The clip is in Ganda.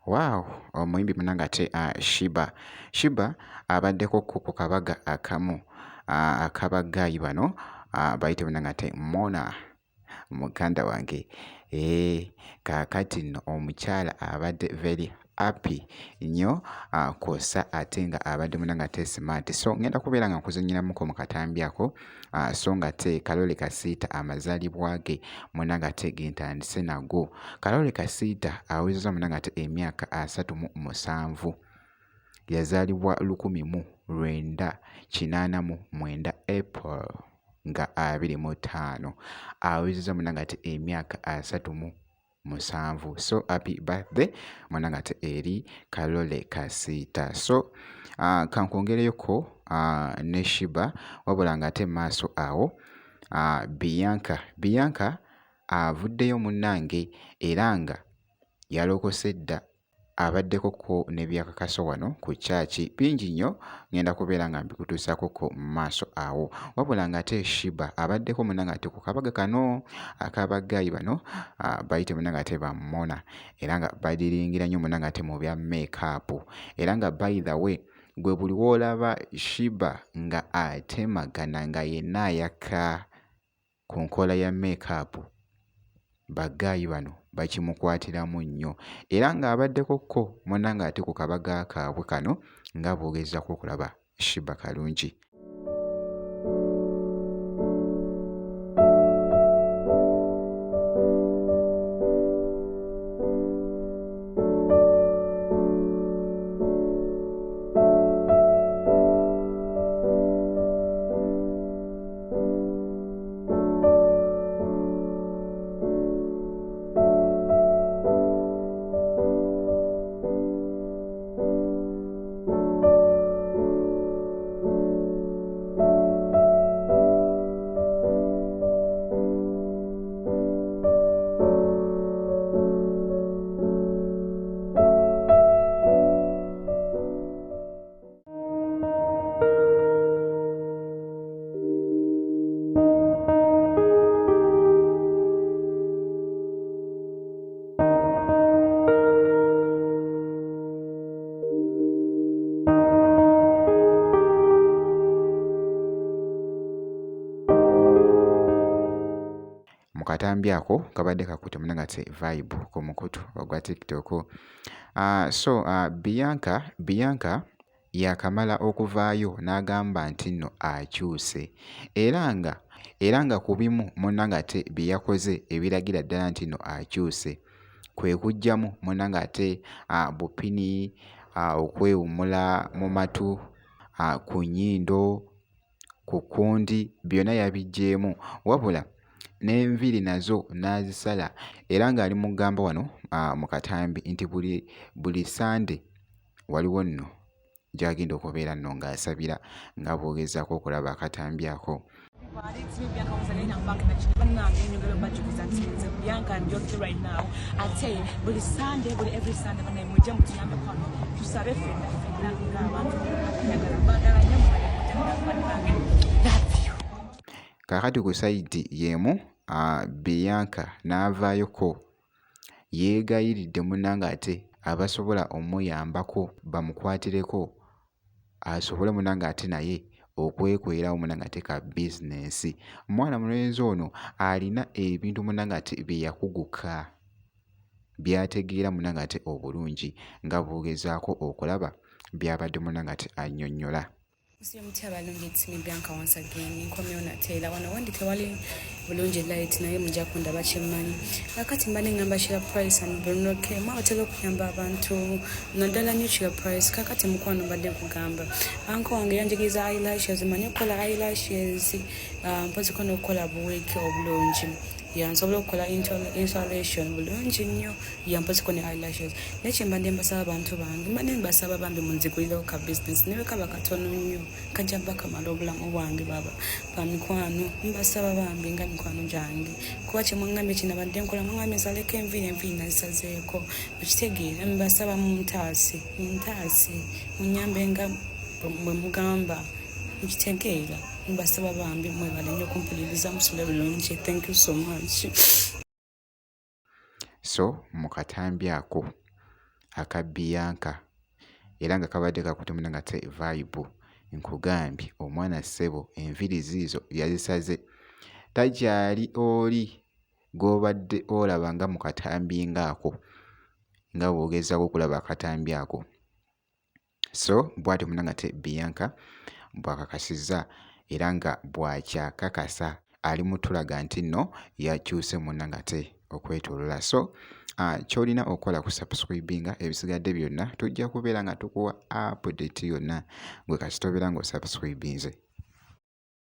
Wow, omuyimbi munanga ate Shiba abaddeko ku kabaga akamu akabagaayi bano bayite munanga ate Mona muganda wange. Kaakati nno omukyala abadde very happy nnyo kw'ossa ate nga abadde munanga ate smart. So ngenda kubeera nga nkuzannyiramuko mu katambi ako so nga ate Kalole Kasiita amazaalibwa ge munanga ate gentandise nago. Kalole Kasiita awezezza munanga ate emyaka 37. Yazaalibwa 1989 April nga 25. Awezezza munanga ate emyaka 37. So happy birthday munanga ate eri Kalole Kasiita. So kankwongereyoko ne Shiba wabula nga ate maaso awo Bianca avuddeyo munnange era nga yalokose dda abaddekoko ne byakakaso wano ku kyaki bingi nnyo ngenda kubeera nga mbikutuusakoko mu maaso awo wabula nga ate Shiba abaddeko munnanga ate ku kabaga kano akabagaayi bano bayite munnanga ate Mona era nga badiringira nnyo munnanga ate mu bya makeup era nga by the way gwe buli w'olaba Shiba nga atemagana nga yenna ayaka ku nkola ya makeup bagaayi bano bakimukwatiramu nnyo era nga abaddekoko munnanga ate ku kabaga kaabwe kano nga boogezako okulaba Shiba kalungi. Katambi ako kabadde kakutte munanga ate vibe ku mukutu ogwa TikTok. So Bianca yakamala okuvaayo n'agamba nti nno akyuse era nga ku bimu munnanga ate bye yakoze ebiragira ddala nti nno akyuse kwe kuggyamu munnanga ate bupini okwewummula mu matu ku nnyindo ku kkundi byonna yabiggyeemu wabula n'enviiri nazo n'azisala era ng'ali mu gamba wano mu katambi nti buli Sande waliwo nno gy'agenda okubeera nno ng'asabira nga bw'ogezaako okulaba akatambi ako. Kaakati ku sayidi y'emu Bianca n'avaayoko yeegayiridde munnanga ate abasobola omuyambako bamukwatireko asobole munnanga ate naye okwekwerawo munnanga ate ka bizinensi. Omwana mulenzi ono alina ebintu munnanga ate bye yakuguka by'ategeera munnanga ate obulungi nga bw'ogezaako okulaba by'abadde munnanga ate annyonnyola. Mutya balungi tsimi Bianca once again nkomyo natera wano wandi tewali bulungi light naye mujja kundaba kyemmanyi kakati mba nengamba shira price and brunoke mwatera okuyamba abantu naddala nnyo shira price kakati mukwano mbadde nkugamba anko wange yanjigiriza eyelashes manyi okukola eyelashes mpozi kono okukola buweeki obulungi nsobola okukola installation bulungi nnyo mpozi kono eyelashes nekye mbadde mbasaba abantu bange mbadde mbasaba bambi munzigulirawo ka business newe kaba katono nnyo kajja bakamala obulamu bwange baba bamikwano mbasaba bambi nga mikwano gyange kuba kyemwangambye kinabadde nkola mwangambye nsaleko enviiri nazisazeeko ekitegeera mbasaba muntaasi munyambe nga bwe mugamba mukitegeera mbasaba bambi mwebale nnyo kumpuliriza musule bulungi. Thank you so much. So mu katambi ako aka Bianca era nga kabadde kakutumira nga te Vibe. Nkugambye omwana ssebo enviri ziizo yazisaze, takyali oli gw'obadde olaba nga mu katambi ng'ako nga bw'ogezaako okulaba akatambi ako. So bw'atyo Munnangate Bianca bw'akakasizza era nga bw'akyakakasa ali mu tulaga nti nno yakyuse Munnangate okwetooloola. So ky'olina okukola kusubscribinga, ebisigadde byonna tujja kubeera nga tukuwa update yonna gwe kasita obeera ng'osubscribinze.